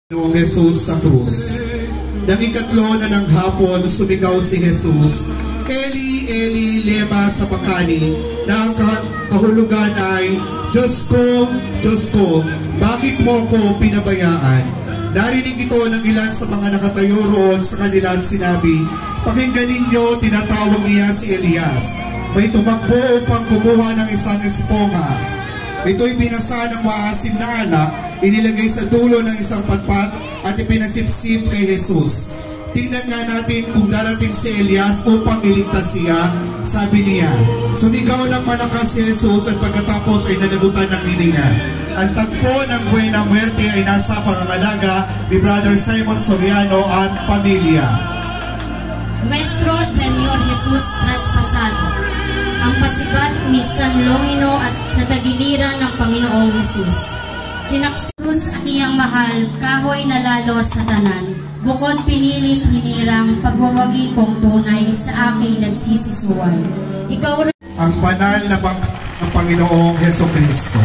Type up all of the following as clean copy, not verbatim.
Noong Jesus sa krus. Nang ikatlo na ng hapon, sumigaw si Jesus, Eli, Eli, lema sabachthani, na ang kahulugan ay, Diyos ko, bakit mo ko pinabayaan? Narinig ito ng ilan sa mga nakatayo roon sa kanila at sinabi, pakinggan ninyo, tinatawag niya si Elias. May tumakbo upang kumuha ng isang esponga. Ito'y binasa ng maasim na alak, inilagay sa dulo ng isang patpat at ipinasipsip kay Jesus. Tingnan nga natin kung darating si Elias upang iligtas siya. Sabi niya, sumigaw ng malakas si Jesus at pagkatapos ay nalabutan ng hininga. Ang tagpo ng Buena Muerte ay nasa pangangalaga ni Brother Simon Soriano at pamilya. Nuestro Señor Jesus traspasado, ang pasibat ni San Longino at sa tagiliran ng Panginoong Jesus. Sinaksus ang iyang mahal, kahoy na lalo sa tanan, bukod pinilit hinirang pagwawagi kong tunay sa aking nagsisisuway. Ikaw rin ang banal na ng Panginoong Hesukristo.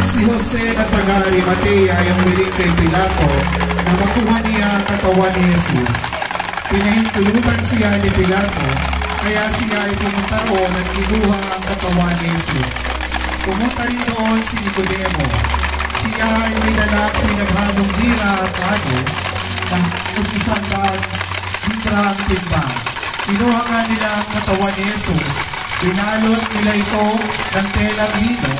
Si Jose na taga Arimatea ay umiling kay Pilato na makuha niya ang katawan ni Jesus. Pinahintulutan siya ni Pilato, kaya siya ay pumunta roon at kinuha ang katawan ni Jesus. Pumunta rin doon si Nicodemo. Siya ay may dalang pinaghalong dira at bago na isang dira ang timbang. Kinuha nga nila ang katawan ni Jesus. Binalot nila ito ng telang lino,